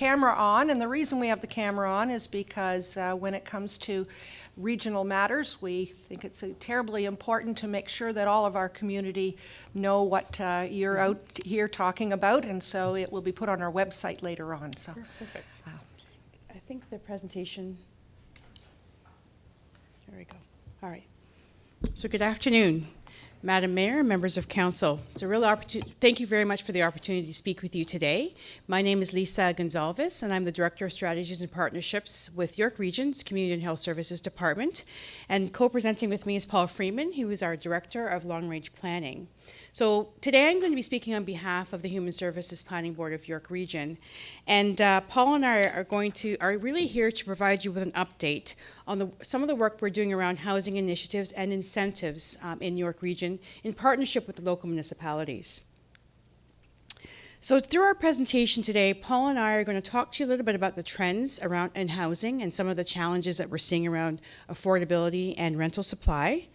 camera on, and the reason we have the camera on is because when it comes to regional matters, we think it's terribly important to make sure that all of our community know what you're out here talking about, and so it will be put on our website later on. So, perfect. I think the presentation, there we go. All right. So good afternoon, Madam Mayor, members of council. It's a real opportunity. Thank you very much for the opportunity to speak with you today. My name is Lisa Gonzalez, and I'm the Director of Strategies and Partnerships with York Region's Community and Health Services Department. And co-presenting with me is Paul Freeman, who is our Director of Long Range Planning. So today I'm going to be speaking on behalf of the Human Services Planning Board of York Region. And Paul and I are really here to provide you with an update on some of the work we're doing around housing initiatives and incentives in York Region in partnership with the local municipalities. So through our presentation today, Paul and I are going to talk to you a little bit about the trends around in housing and some of the challenges that we're seeing around affordability and rental supply.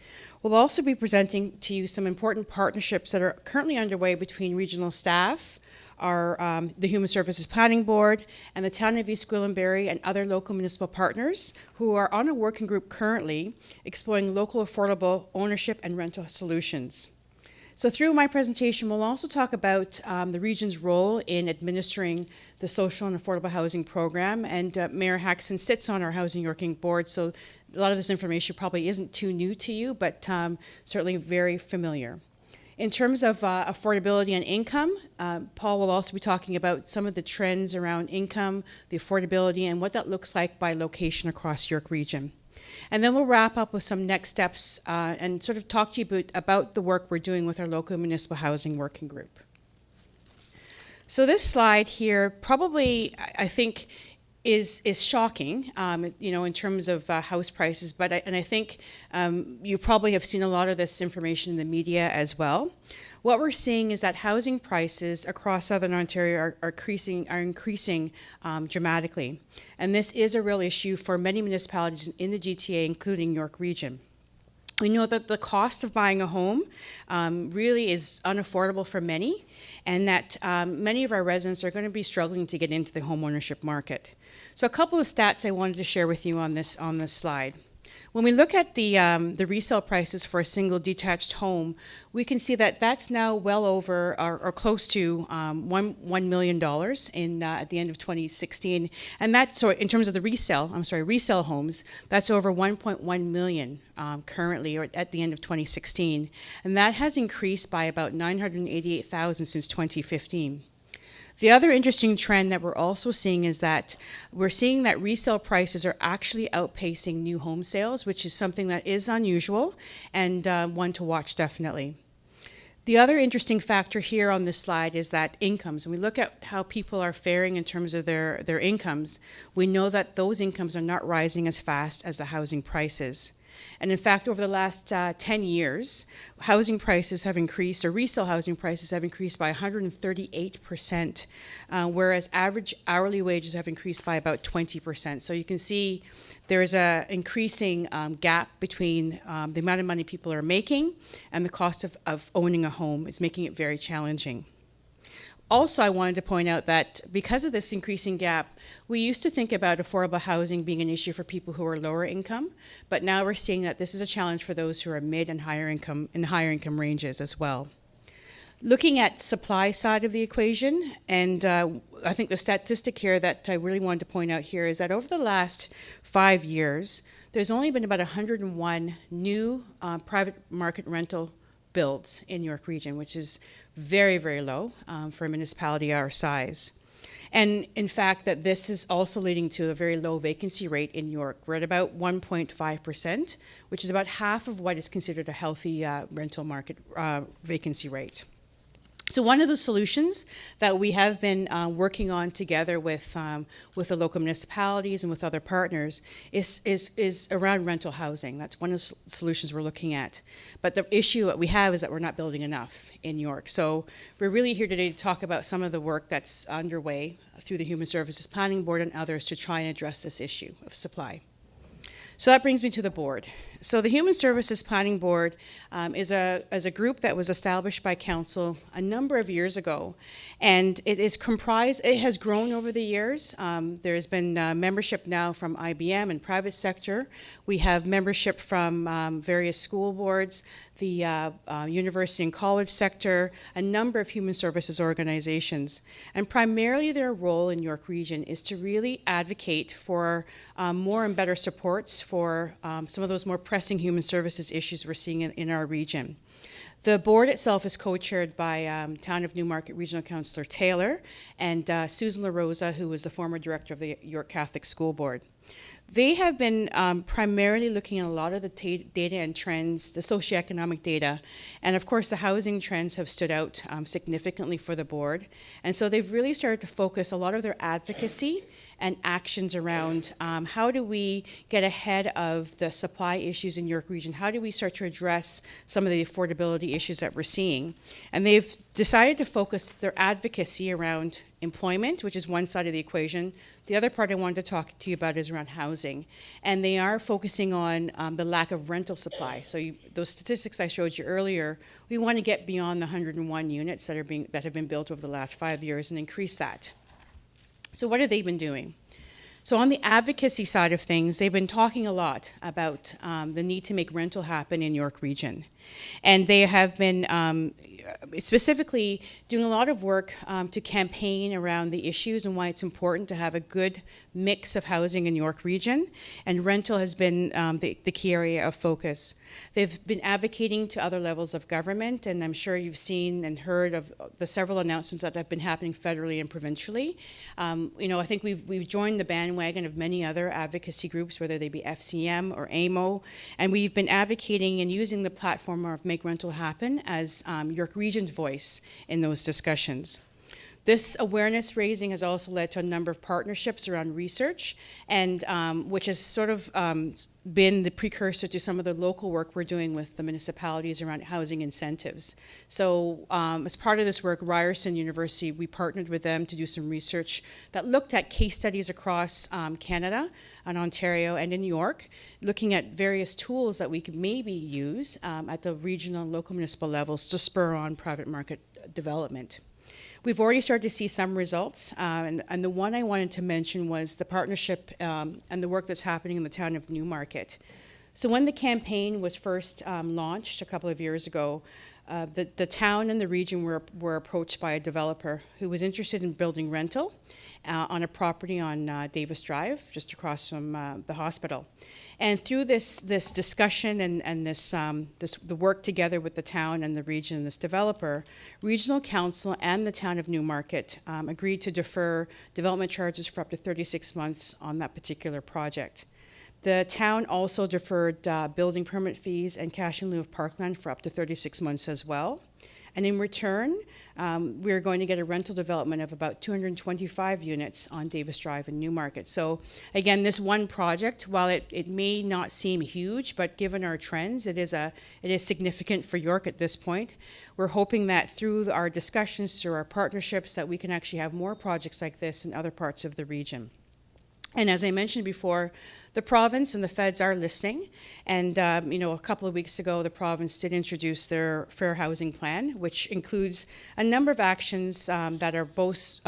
We'll also be presenting to you some important partnerships that are currently underway between regional staff, the Human Services Planning Board, and the Town of East Gwillimbury and other local municipal partners who are on a working group currently exploring local affordable ownership and rental solutions. So through my presentation, we'll also talk about the region's role in administering the social and affordable housing program, and Mayor Haxon sits on our Housing Working Board, so a lot of this information probably isn't too new to you, but certainly very familiar. In terms of affordability and income, Paul will also be talking about some of the trends around income, the affordability, and what that looks like by location across York Region. And then we'll wrap up with some next steps and sort of talk to you about the work we're doing with our local municipal housing working group. So this slide here probably, I think, is shocking, in terms of house prices, but I think you probably have seen a lot of this information in the media as well. What we're seeing is that housing prices across Southern Ontario are increasing dramatically, and this is a real issue for many municipalities in the GTA, including York Region. We know that the cost of buying a home really is unaffordable for many, and that many of our residents are going to be struggling to get into the home ownership market. So a couple of stats I wanted to share with you on this slide. When we look at the resale prices for a single detached home, we can see that that's now well over or close to $1 million at the end of 2016, and that's, so in terms of the resale homes, that's over 1.1 million currently, or at the end of 2016, and that has increased by about 988,000 since 2015. The other interesting trend that we're also seeing is that we're seeing that resale prices are actually outpacing new home sales, which is something that is unusual and one to watch definitely. The other interesting factor here on this slide is that incomes. When we look at how people are faring in terms of their incomes, we know that those incomes are not rising as fast as the housing prices. And in fact, over the last 10 years, housing prices have increased, or resale housing prices have increased by 138%, whereas average hourly wages have increased by about 20%. So you can see there's an increasing gap between the amount of money people are making and the cost of owning a home. It's making it very challenging. Also, I wanted to point out that because of this increasing gap, we used to think about affordable housing being an issue for people who are lower income, but now we're seeing that this is a challenge for those who are mid and higher income ranges as well. Looking at supply side of the equation, and I think the statistic here that I really wanted to point out here is that over the last 5 years, there's only been about 101 new private market rental builds in York Region, which is very, very low for a municipality our size. And in fact, that this is also leading to a very low vacancy rate in York. We're at about 1.5%, which is about half of what is considered a healthy rental market vacancy rate. So one of the solutions that we have been working on together with the local municipalities and with other partners is around rental housing. That's one of the solutions we're looking at. But the issue that we have is that we're not building enough in York. So we're really here today to talk about some of the work that's underway through the Human Services Planning Board and others to try and address this issue of supply. So that brings me to the board. So the Human Services Planning Board is a group that was established by Council a number of years ago, and it has grown over the years. There's been membership now from IBM and private sector. We have membership from various school boards, the university and college sector, a number of human services organizations. And primarily their role in York Region is to really advocate for more and better supports for some of those more pressing human services issues we're seeing in our region. The board itself is co-chaired by Town of Newmarket Regional Councillor Taylor and Susan LaRosa, who was the former director of the York Catholic School Board. They have been primarily looking at a lot of the data and trends, the socioeconomic data, and of course the housing trends have stood out significantly for the board. And so they've really started to focus a lot of their advocacy and actions around how do we get ahead of the supply issues in York Region? How do we start to address some of the affordability issues that we're seeing? And they've decided to focus their advocacy around employment, which is one side of the equation. The other part I wanted to talk to you about is around housing. And they are focusing on the lack of rental supply. So those statistics I showed you earlier, we want to get beyond the 101 units that have been built over the last 5 years and increase that. So what have they been doing? So on the advocacy side of things, they've been talking a lot about the need to make rental happen in York Region. And they have been specifically doing a lot of work to campaign around the issues and why it's important to have a good mix of housing in York Region. And rental has been the key area of focus. They've been advocating to other levels of government, and I'm sure you've seen and heard of the several announcements that have been happening federally and provincially. I think we've joined the bandwagon of many other advocacy groups, whether they be FCM or AMO, and we've been advocating and using the platform of Make Rental Happen as York Region's voice in those discussions. This awareness raising has also led to a number of partnerships around research, and which has sort of been the precursor to some of the local work we're doing with the municipalities around housing incentives. So as part of this work, Ryerson University, we partnered with them to do some research that looked at case studies across Canada and Ontario and in New York, looking at various tools that we could maybe use at the regional and local municipal levels to spur on private market development. We've already started to see some results, and the one I wanted to mention was the partnership and the work that's happening in the town of Newmarket. So when the campaign was first launched a couple of years ago, the town and the region were approached by a developer who was interested in building rental on a property on Davis Drive, just across from the hospital. And through this discussion and the work together with the town and the region and this developer, Regional Council and the town of Newmarket agreed to defer development charges for up to 36 months on that particular project. The town also deferred building permit fees and cash in lieu of parkland for up to 36 months as well. And in return, we're going to get a rental development of about 225 units on Davis Drive in Newmarket. So again, this one project, while it may not seem huge, but given our trends, it is significant for York at this point. We're hoping that through our discussions, through our partnerships, that we can actually have more projects like this in other parts of the region. And as I mentioned before, the province and the feds are listening. And a couple of weeks ago, the province did introduce their Fair Housing Plan, which includes a number of actions that are both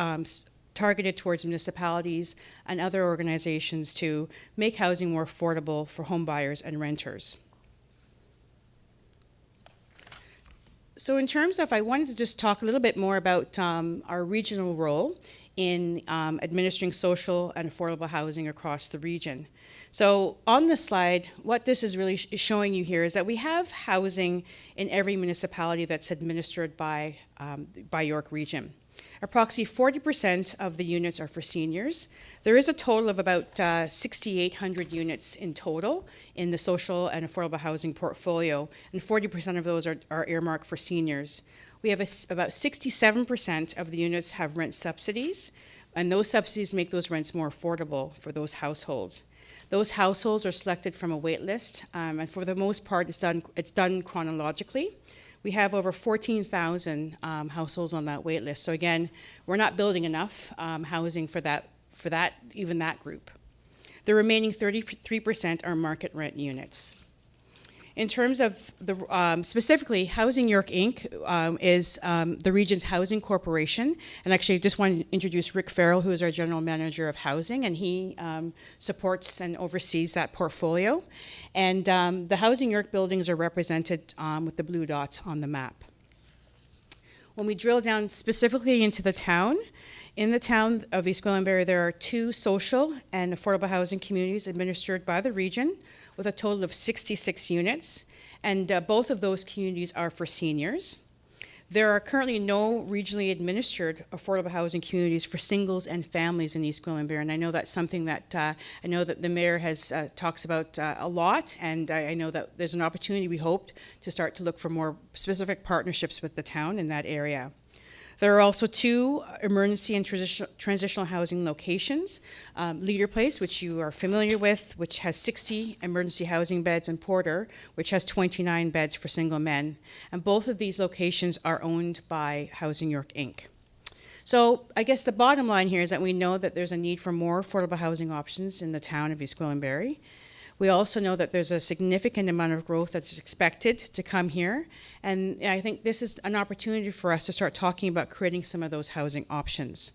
targeted towards municipalities and other organizations to make housing more affordable for home buyers and renters. So in terms of, I wanted to just talk a little bit more about our regional role in administering social and affordable housing across the region. So on this slide, what this is really showing you here is that we have housing in every municipality that's administered by York Region. Approximately 40% of the units are for seniors. There is a total of about 6,800 units in total in the social and affordable housing portfolio, and 40% of those are earmarked for seniors. We have about 67% of the units have rent subsidies, and those subsidies make those rents more affordable for those households. Those households are selected from a wait list, and for the most part, it's done chronologically. We have over 14,000 households on that wait list. So again, we're not building enough housing for even that group. The remaining 33% are market rent units. In terms of the specifically, Housing York Inc. Is the region's housing corporation, and actually I just want to introduce Rick Farrell, who is our general manager of housing, and he supports and oversees that portfolio. And the Housing York buildings are represented with the blue dots on the map. When we drill down specifically into the town, in the town of East Gwillimbury, there are 2 social and affordable housing communities administered by the region, with a total of 66 units, and both of those communities are for seniors. There are currently no regionally administered affordable housing communities for singles and families in East Gwillimbury, and I know that's something that I know that the mayor has talks about a lot, and I know that there's an opportunity, we hoped, to start to look for more specific partnerships with the town in that area. There are also 2 emergency and transitional housing locations. Leader Place, which you are familiar with, which has 60 emergency housing beds, and Porter, which has 29 beds for single men. And both of these locations are owned by Housing York Inc. So I guess the bottom line here is that we know that there's a need for more affordable housing options in the town of East Gwillimbury. We also know that there's a significant amount of growth that's expected to come here, and I think this is an opportunity for us to start talking about creating some of those housing options.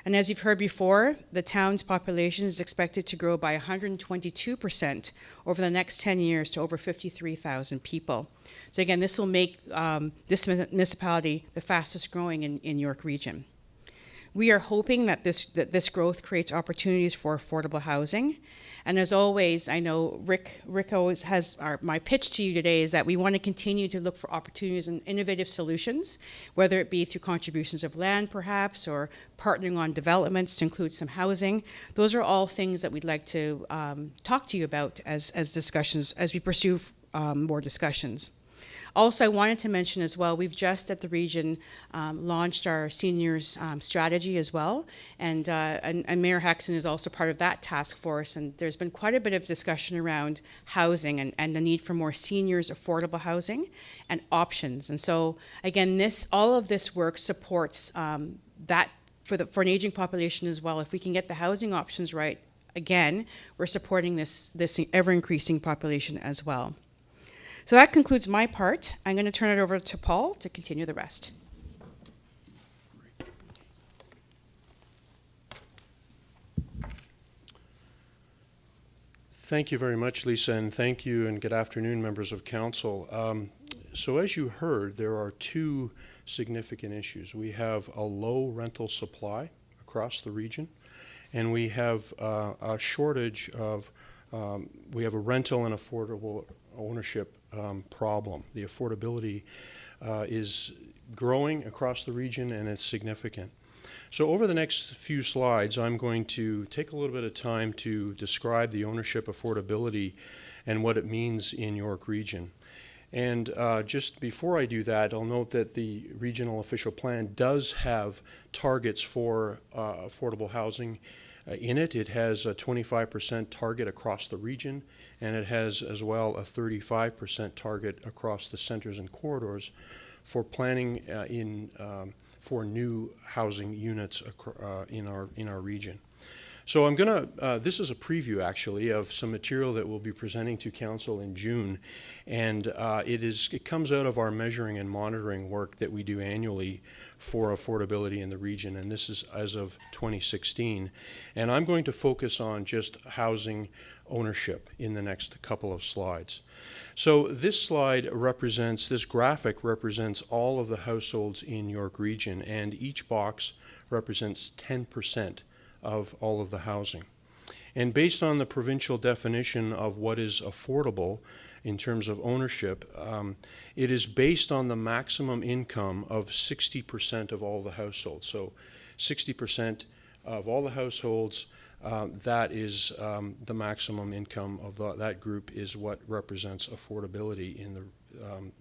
And as you've heard before, the town's population is expected to grow by 122% over the next 10 years to over 53,000 people. So again, this will make this municipality the fastest growing in York Region. We are hoping that this growth creates opportunities for affordable housing. And as always, I know Rick always has my pitch to you today is that we want to continue to look for opportunities and innovative solutions, whether it be through contributions of land perhaps, or partnering on developments to include some housing. Those are all things that we'd like to talk to you about as discussions, as we pursue more discussions. Also, I wanted to mention as well, we've just at the region launched our seniors strategy as well, and Mayor Haxon is also part of that task force, and there's been quite a bit of discussion around housing and the need for more seniors affordable housing and options. And so again, all of this work supports that for an aging population as well. If we can get the housing options right, again, we're supporting this ever-increasing population as well. So that concludes my part. I'm going to turn it over to Paul to continue the rest. Thank you very much, Lisa, and thank you and good afternoon, members of council. So as you heard, there are 2 significant issues. We have a low rental supply across the region, and we have a shortage of, we have a rental and affordable ownership problem. The affordability is growing across the region, and it's significant. So over the next few slides, I'm going to take a little bit of time to describe the ownership affordability and what it means in York Region. And just before I do that, I'll note that the regional official plan does have targets for affordable housing in it. It has a 25% target across the region, and it has as well a 35% target across the centers and corridors for planning for new housing units in our region. So I'm gonna, this is a preview actually of some material that we'll be presenting to council in June, and it comes out of our measuring and monitoring work that we do annually for affordability in the region, and this is as of 2016. And I'm going to focus on just housing ownership in the next couple of slides. So this slide represents, this graphic represents all of the households in York Region, and each box represents 10% of all of the housing. And based on the provincial definition of what is affordable in terms of ownership, it is based on the maximum income of 60% of all the households. So 60% of all the households, that is the maximum income of that group is what represents affordability in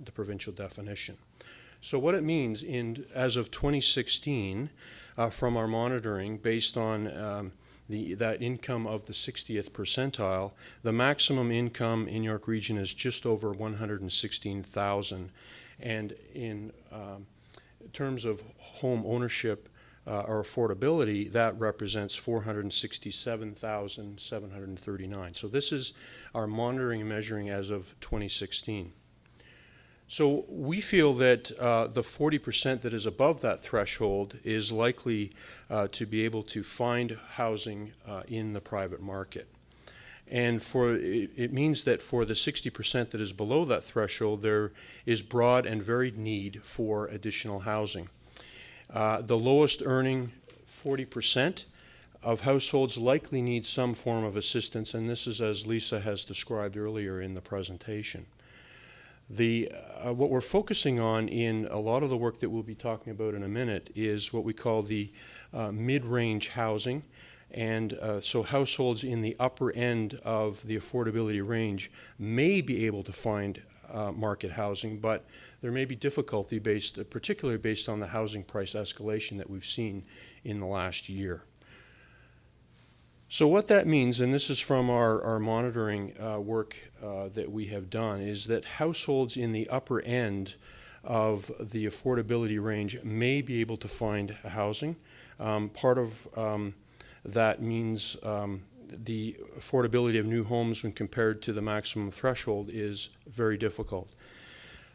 the provincial definition. So what it means as of 2016, from our monitoring, based on that income of the 60th percentile, the maximum income in York Region is just over $116,000. And in terms of home ownership, or affordability, that represents 467,739. So this is our monitoring and measuring as of 2016. So we feel that the 40% that is above that threshold is likely to be able to find housing in the private market. And it means that for the 60% that is below that threshold, there is broad and varied need for additional housing. The lowest earning 40% of households likely need some form of assistance, and this is as Lisa has described earlier in the presentation. What we're focusing on in a lot of the work that we'll be talking about in a minute is what we call the mid-range housing. And so households in the upper end of the affordability range may be able to find market housing, but there may be difficulty particularly based on the housing price escalation that we've seen in the last year. So what that means, and this is from our monitoring work that we have done, is that households in the upper end of the affordability range may be able to find housing. Part of that means the affordability of new homes when compared to the maximum threshold is very difficult.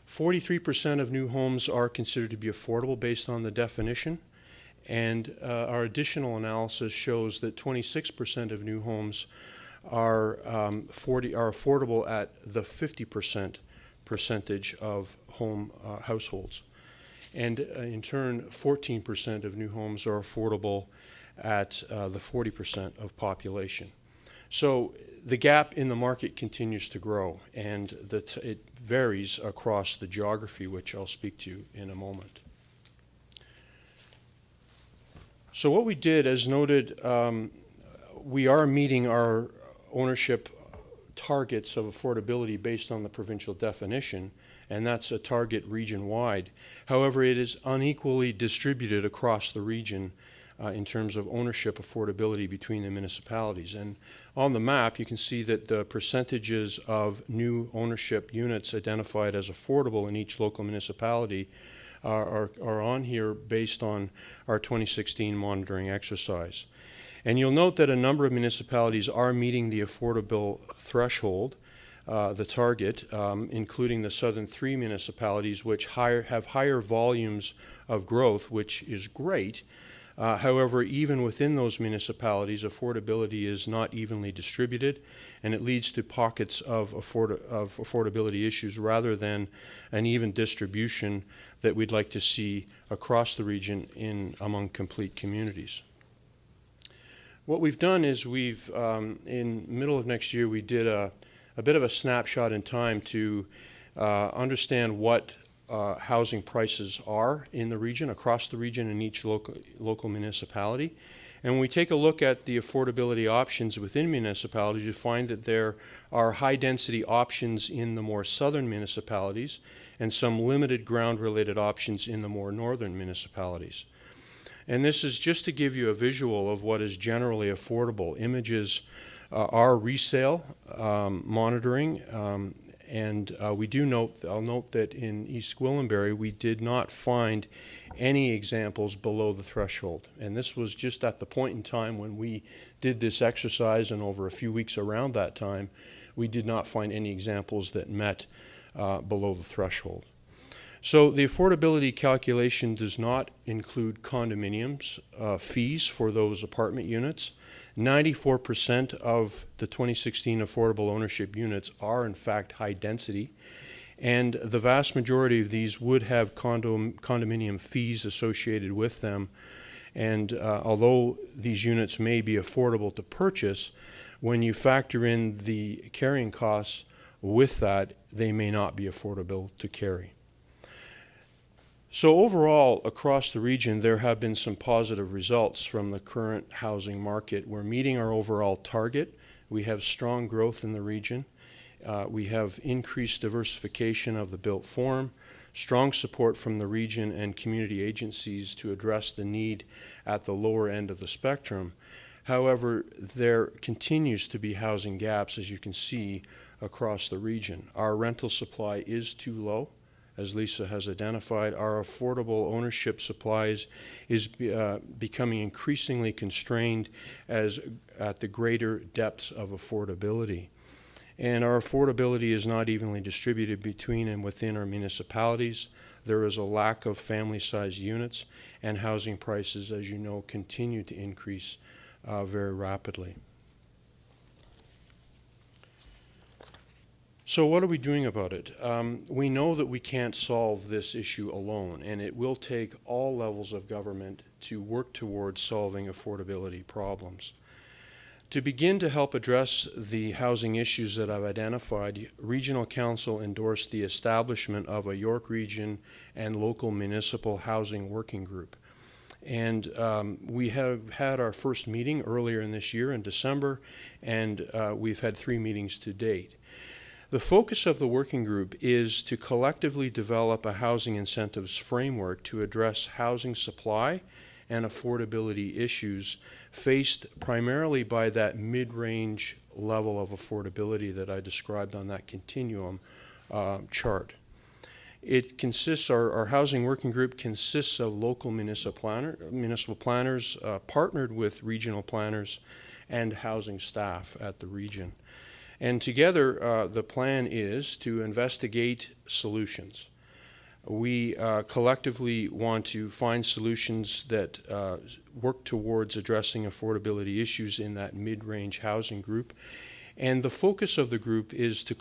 43% of new homes are considered to be affordable based on the definition. And our additional analysis shows that 26% of new homes are affordable at the 50% percentage of home households. And in turn, 14% of new homes are affordable at the 40% of population. So the gap in the market continues to grow, and it varies across the geography, which I'll speak to in a moment. So what we did, as noted, we are meeting our ownership targets of affordability based on the provincial definition, and that's a target region-wide. However, it is unequally distributed across the region in terms of ownership affordability between the municipalities. And on the map, you can see that the percentages of new ownership units identified as affordable in each local municipality are on here based on our 2016 monitoring exercise. And you'll note that a number of municipalities are meeting the affordable threshold, the target, including the southern three municipalities, which have higher volumes of growth, which is great. However, even within those municipalities, affordability is not evenly distributed, and it leads to pockets of affordability issues rather than an even distribution that we'd like to see across the region among complete communities. What we've done is in middle of next year, we did a bit of a snapshot in time to understand what housing prices are in the region, across the region in each local municipality. And when we take a look at the affordability options within municipalities, you find that there are high-density options in the more southern municipalities and some limited ground-related options in the more northern municipalities. And this is just to give you a visual of what is generally affordable. Images are resale monitoring, and I'll note that in East Gwillimbury, we did not find any examples below the threshold. And this was just at the point in time when we did this exercise, and over a few weeks around that time, we did not find any examples that met below the threshold. So the affordability calculation does not include condominiums fees for those apartment units. 94% of the 2016 affordable ownership units are in fact high density, and the vast majority of these would have condominium fees associated with them. And although these units may be affordable to purchase, when you factor in the carrying costs with that, they may not be affordable to carry. So overall, across the region, there have been some positive results from the current housing market. We're meeting our overall target. We have strong growth in the region. We have increased diversification of the built form, strong support from the region and community agencies to address the need at the lower end of the spectrum. However, there continues to be housing gaps, as you can see, across the region. Our rental supply is too low, as Lisa has identified, our affordable ownership supplies is becoming increasingly constrained at the greater depths of affordability. And our affordability is not evenly distributed between and within our municipalities. There is a lack of family-sized units, and housing prices, as you know, continue to increase very rapidly. So what are we doing about it? We know that we can't solve this issue alone, and it will take all levels of government to work towards solving affordability problems. To begin to help address the housing issues that I've identified, Regional Council endorsed the establishment of a York Region and local municipal housing working group. And we have had our first meeting earlier in this year in December, and we've had 3 meetings to date. The focus of the working group is to collectively develop a housing incentives framework to address housing supply and affordability issues faced primarily by that mid-range level of affordability that I described on that continuum chart. It consists, our housing working group consists of local municipal planners partnered with regional planners and housing staff at the region. And together, the plan is to investigate solutions. We collectively want to find solutions that work towards addressing affordability issues in that mid-range housing group. And the focus of the group is to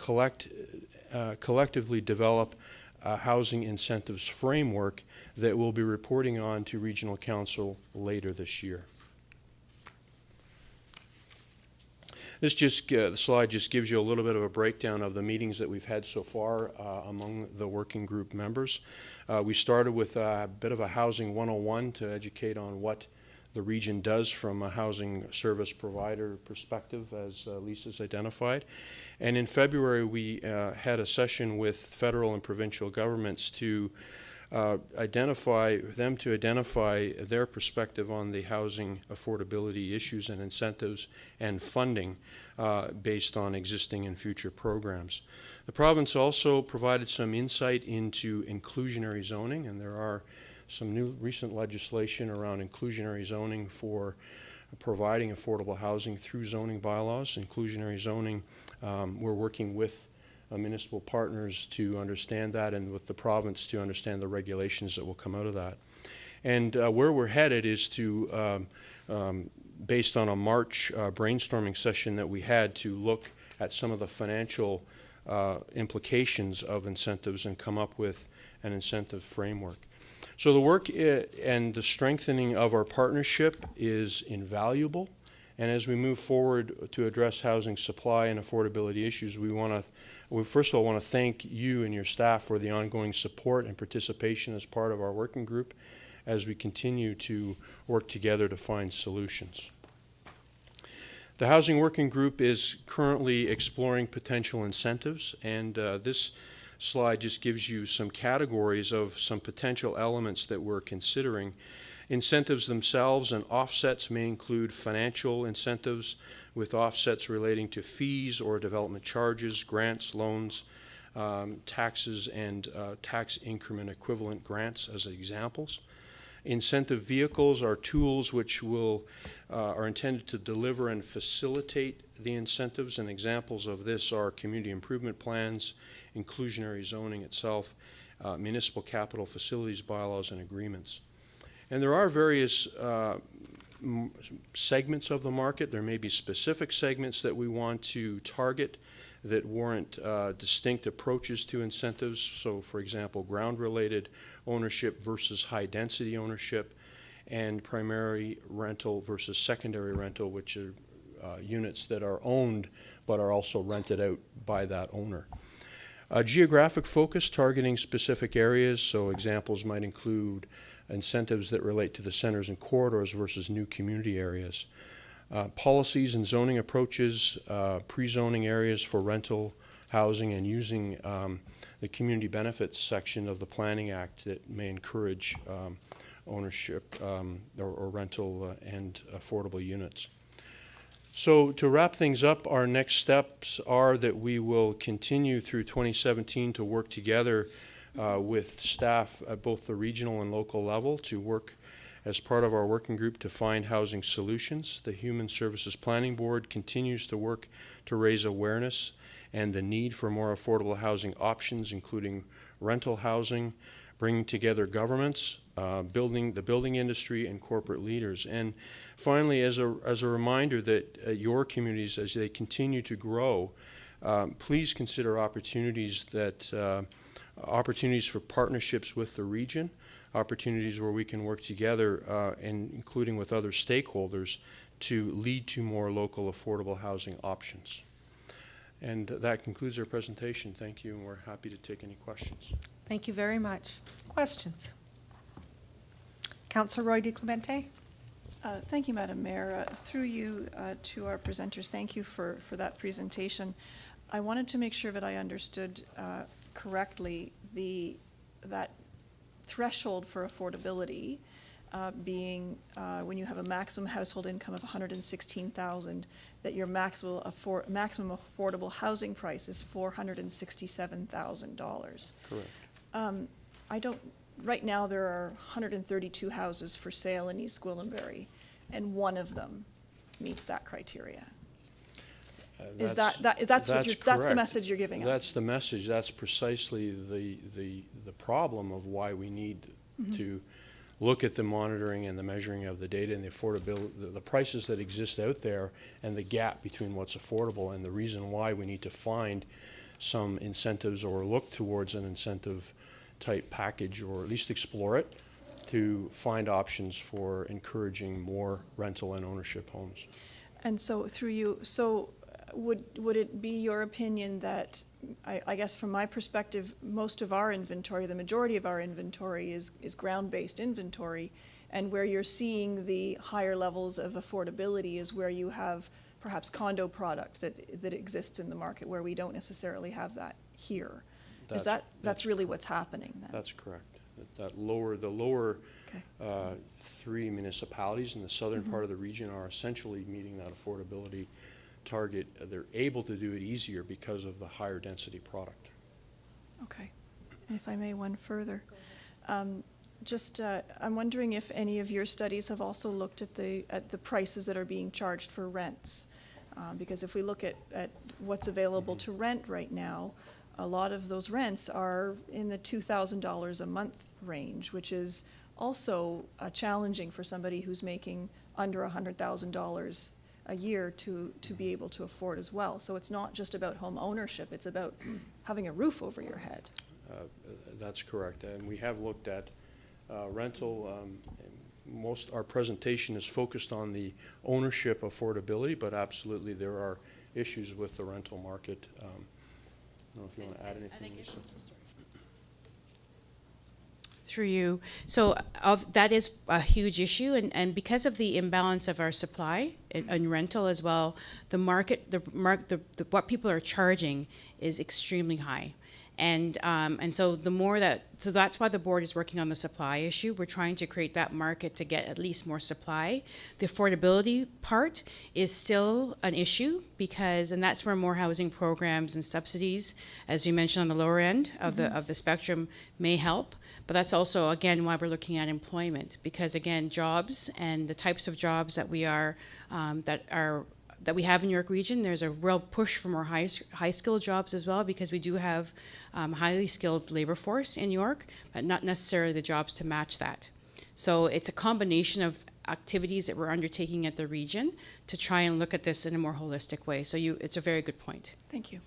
collectively develop a housing incentives framework that we'll be reporting on to Regional Council later this year. The slide just gives you a little bit of a breakdown of the meetings that we've had so far among the working group members. We started with a bit of a housing 101 to educate on what the region does from a housing service provider perspective, as Lisa's identified. And in February, we had a session with federal and provincial governments to identify their perspective on the housing affordability issues and incentives and funding based on existing and future programs. The province also provided some insight into inclusionary zoning, and there are some new recent legislation around inclusionary zoning for providing affordable housing through zoning bylaws. Inclusionary zoning, we're working with municipal partners to understand that, and with the province to understand the regulations that will come out of that. And where we're headed is to, based on a March brainstorming session that we had, to look at some of the financial implications of incentives and come up with an incentive framework. So the work and the strengthening of our partnership is invaluable. And as we move forward to address housing supply and affordability issues, we first of all want to thank you and your staff for the ongoing support and participation as part of our working group as we continue to work together to find solutions. The housing working group is currently exploring potential incentives, and this slide just gives you some categories of some potential elements that we're considering. Incentives themselves and offsets may include financial incentives with offsets relating to fees or development charges, grants, loans, taxes, and tax increment equivalent grants as examples. Incentive vehicles are tools which are intended to deliver and facilitate the incentives, and examples of this are community improvement plans, inclusionary zoning itself, municipal capital facilities bylaws, and agreements. And there are various segments of the market. There may be specific segments that we want to target that warrant distinct approaches to incentives. So, for example, ground-related ownership versus high-density ownership, and primary rental versus secondary rental, which are units that are owned but are also rented out by that owner. Geographic focus, targeting specific areas, so examples might include incentives that relate to the centers and corridors versus new community areas. Policies and zoning approaches, pre-zoning areas for rental housing, and using the community benefits section of the Planning Act that may encourage ownership or rental and affordable units. So to wrap things up, our next steps are that we will continue through 2017 to work together with staff at both the regional and local level to work as part of our working group to find housing solutions. The Human Services Planning Board continues to work to raise awareness and the need for more affordable housing options, including rental housing, bringing together governments, the building industry, and corporate leaders. And finally, as a reminder that your communities, as they continue to grow, please consider opportunities for partnerships with the region, opportunities where we can work together, and including with other stakeholders, to lead to more local affordable housing options. And that concludes our presentation. Thank you, and we're happy to take any questions. Thank you very much. Questions? Councillor Roy DiClemente? Thank you, Madam Mayor. Through you to our presenters, thank you for that presentation. I wanted to make sure that I understood correctly that threshold for affordability being when you have a maximum household income of $116,000, that your maximum affordable housing price is $467,000. Correct. Right now there are 132 houses for sale in East Gwillimbury, and one of them meets that criteria. That's the message you're giving us? That's the message. That's precisely the problem of why we need to look at the monitoring and the measuring of the data and the affordability, the prices that exist out there, and the gap between what's affordable, and the reason why we need to find some incentives or look towards an incentive type package, or at least explore it, to find options for encouraging more rental and ownership homes. And so through you, would it be your opinion that, I guess from my perspective, most of our inventory, the majority of our inventory is ground-based inventory, and where you're seeing the higher levels of affordability is where you have perhaps condo product that exists in the market, where we don't necessarily have that here? That's really what's happening then? That's correct. The lower okay. Three municipalities in the southern part of the region are essentially meeting that affordability target. They're able to do it easier because of the higher density product. Okay. And if I may, one further. I'm wondering if any of your studies have also looked at the prices that are being charged for rents. Because if we look at what's available to rent right now, a lot of those rents are in the $2,000 a month range, which is also challenging for somebody who's making under $100,000 a year to be able to afford as well. So it's not just about home ownership, it's about having a roof over your head. That's correct, and we have looked at rental. Our presentation is focused on the ownership affordability, but absolutely there are issues with the rental market. I don't know if you want to add anything, Lisa. Through you. So that is a huge issue, and because of the imbalance of our supply and rental as well, the market, what people are charging is extremely high. And so that's why the board is working on the supply issue. We're trying to create that market to get at least more supply. The affordability part is still an issue and that's where more housing programs and subsidies, as we mentioned on the lower end of the spectrum, may help. But that's also, again, why we're looking at employment, because again, jobs and the types of jobs that we have in York Region, there's a real push for more high-skilled jobs as well, because we do have highly skilled labor force in York, but not necessarily the jobs to match that. So it's a combination of activities that we're undertaking at the region to try and look at this in a more holistic way. So it's a very good point. Thank you.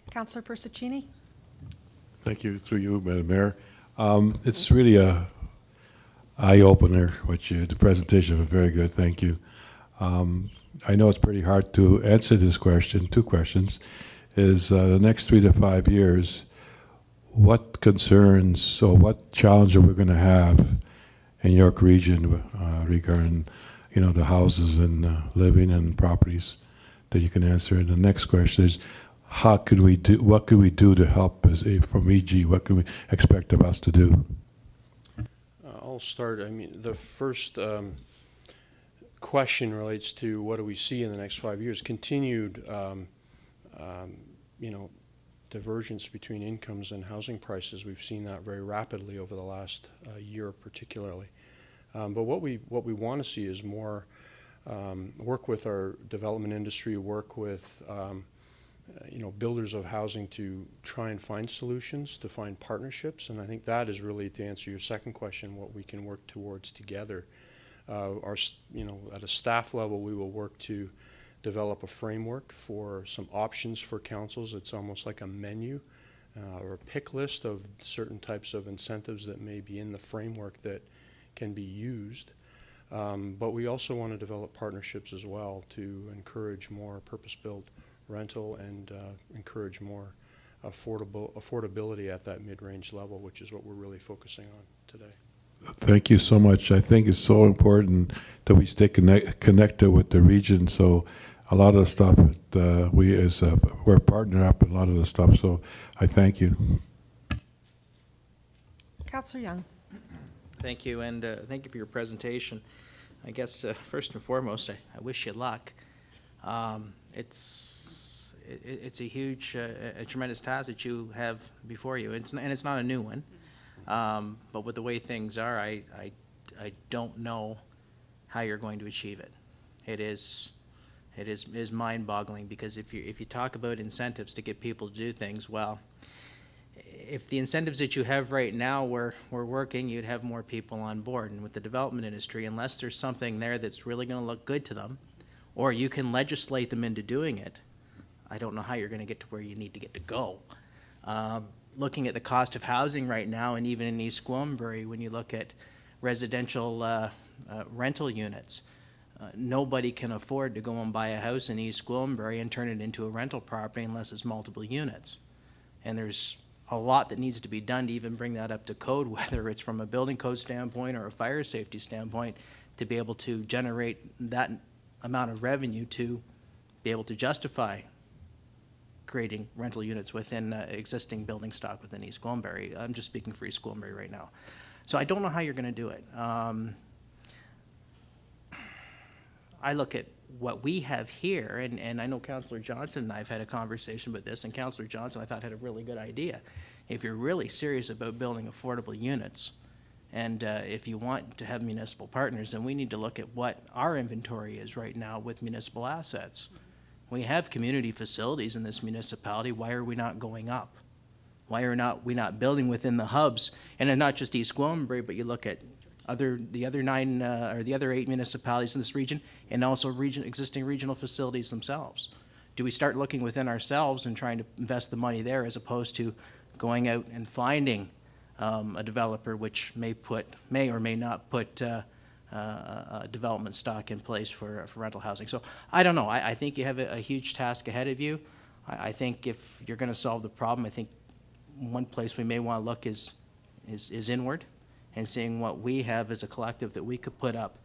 Councillor Persichini? Thank you, through you, Madam Mayor. It's really a eye-opener, the presentation was very good, thank you. I know it's pretty hard to answer this question. Two questions. Is the next 3 to 5 years, what concerns or what challenge are we going to have in York Region regarding, the houses and living and properties that you can answer? And the next question is, what could we do to help from EG? What can we expect of us to do? I'll start. The first question relates to what do we see in the next 5 years? Continued, divergence between incomes and housing prices. We've seen that very rapidly over the last year particularly. But what we want to see is more work with our development industry, work with builders of housing to try and find solutions, to find partnerships, and I think that is really, to answer your second question, what we can work towards together. At a staff level, we will work to develop a framework for some options for councils. It's almost like a menu or a pick list of certain types of incentives that may be in the framework that can be used. But we also want to develop partnerships as well to encourage more purpose-built rental and encourage more affordability at that mid-range level, which is what we're really focusing on today. Thank you so much. I think it's so important that we stay connected with the region. So a lot of the stuff that we're partnered up in a lot of the stuff. So I thank you. Councillor Young. Thank you, and thank you for your presentation. I guess first and foremost, I wish you luck. It's a huge, a tremendous task that you have before you, and it's not a new one. But with the way things are, I don't know how you're going to achieve it. It is mind-boggling, because if you talk about incentives to get people to do things, well, if the incentives that you have right now were working, you'd have more people on board. And with the development industry, unless there's something there that's really going to look good to them, or you can legislate them into doing it, I don't know how you're going to get to where you need to get to go. Looking at the cost of housing right now, and even in East Gwillimbury, when you look at residential rental units, nobody can afford to go and buy a house in East Gwillimbury and turn it into a rental property unless it's multiple units. And there's a lot that needs to be done to even bring that up to code, whether it's from a building code standpoint or a fire safety standpoint, to be able to generate that amount of revenue to be able to justify creating rental units within existing building stock within East Gwillimbury. I'm just speaking for East Gwillimbury right now. So I don't know how you're going to do it. I look at what we have here, and I know Councillor Johnson and I have had a conversation with this, and Councillor Johnson, I thought, had a really good idea. If you're really serious about building affordable units, and if you want to have municipal partners, then we need to look at what our inventory is right now with municipal assets. We have community facilities in this municipality. Why are we not going up? Why are we not building within the hubs? And not just East Gwillimbury, but you look at the other 9 or the other 8 municipalities in this region, and also existing regional facilities themselves. Do we start looking within ourselves and trying to invest the money there, as opposed to going out and finding a developer which may or may not put development stock in place for rental housing? So I don't know. I think you have a huge task ahead of you. I think if you're going to solve the problem, I think one place we may want to look is inward, and seeing what we have as a collective that we could put up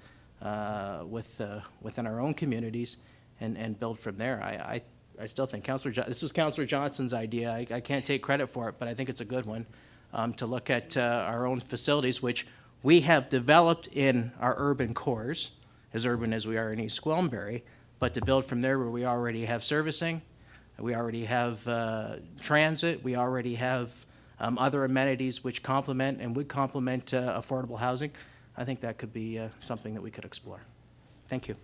within our own communities and build from there. I still think this was Councillor Johnson's idea. I can't take credit for it, but I think it's a good one, to look at our own facilities, which we have developed in our urban cores, as urban as we are in East Gwillimbury, but to build from there where we already have servicing, we already have transit, we already have other amenities which complement and would complement affordable housing. I think that could be something that we could explore. Thank you.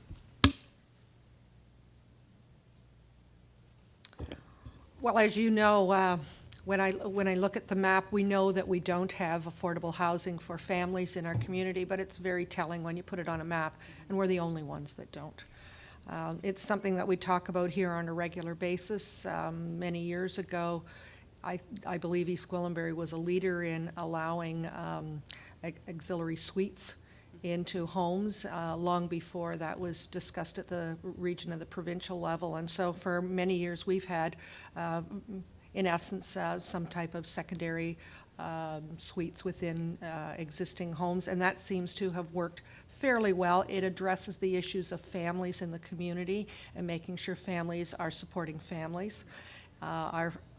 Well, as you know, when I look at the map, we know that we don't have affordable housing for families in our community, but it's very telling when you put it on a map, and we're the only ones that don't. It's something that we talk about here on a regular basis. Many years ago, I believe East Gwillimbury was a leader in allowing auxiliary suites into homes long before that was discussed at the region and the provincial level. And so for many years we've had, in essence, some type of secondary suites within existing homes, and that seems to have worked fairly well. It addresses the issues of families in the community and making sure families are supporting families.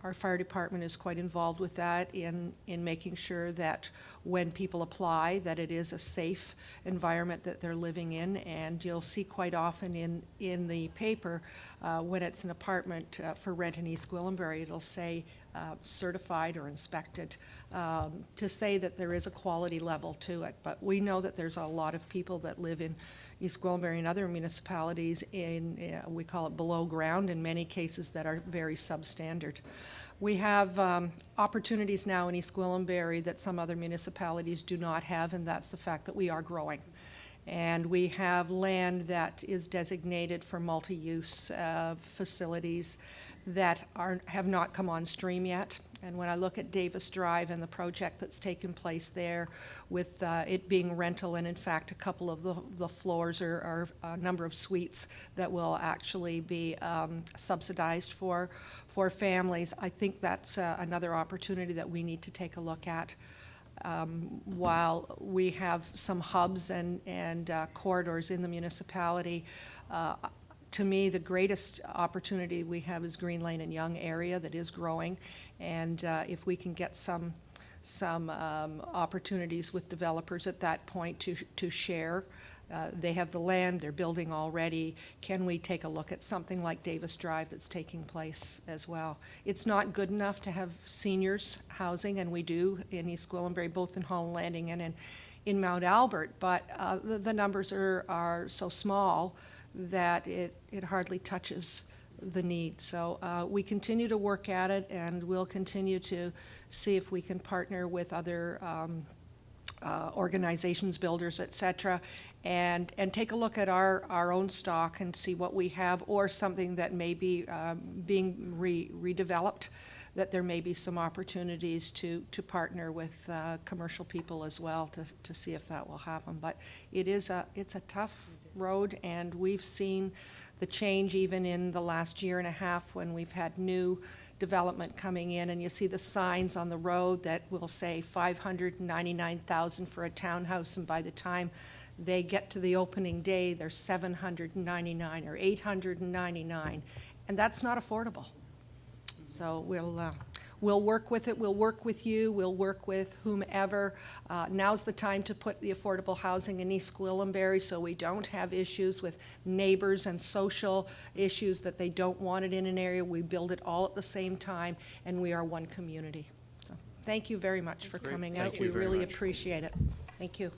Our fire department is quite involved with that in making sure that when people apply, that it is a safe environment that they're living in. And you'll see quite often in the paper, when it's an apartment for rent in East Gwillimbury, it'll say certified or inspected, to say that there is a quality level to it. But we know that there's a lot of people that live in East Gwillimbury and other municipalities in, we call it below ground, in many cases that are very substandard. We have opportunities now in East Gwillimbury that some other municipalities do not have, and that's the fact that we are growing. And we have land that is designated for multi-use facilities that have not come on stream yet. And when I look at Davis Drive and the project that's taken place there with it being rental, and in fact a couple of the floors are a number of suites that will actually be subsidized for families, I think that's another opportunity that we need to take a look at. While we have some hubs and corridors in the municipality, to me, the greatest opportunity we have is Green Lane and Yonge area that is growing, and if we can get some opportunities with developers at that point to share. They have the land, they're building already. Can we take a look at something like Davis Drive that's taking place as well? It's not good enough to have seniors housing, and we do in East Gwillimbury, both in Holland Landing and in Mount Albert, but the numbers are so small that it hardly touches the need. So we continue to work at it, and we'll continue to see if we can partner with other organizations, builders, et cetera, and take a look at our own stock and see what we have, or something that may be being redeveloped, that there may be some opportunities to partner with commercial people as well to see if that will happen. But it's a tough road, and we've seen the change even in the last year and a half when we've had new development coming in, and you see the signs on the road that will say $599,000 for a townhouse, and by the time they get to the opening day, they're $799 or $899, and that's not affordable. So we'll work with it, we'll work with you, we'll work with whomever. Now's the time to put the affordable housing in East Gwillimbury so we don't have issues with neighbors and social issues that they don't want it in an area. We build it all at the same time, and we are one community. So thank you very much for coming out. Thank you We very really much. appreciate it. Thank you.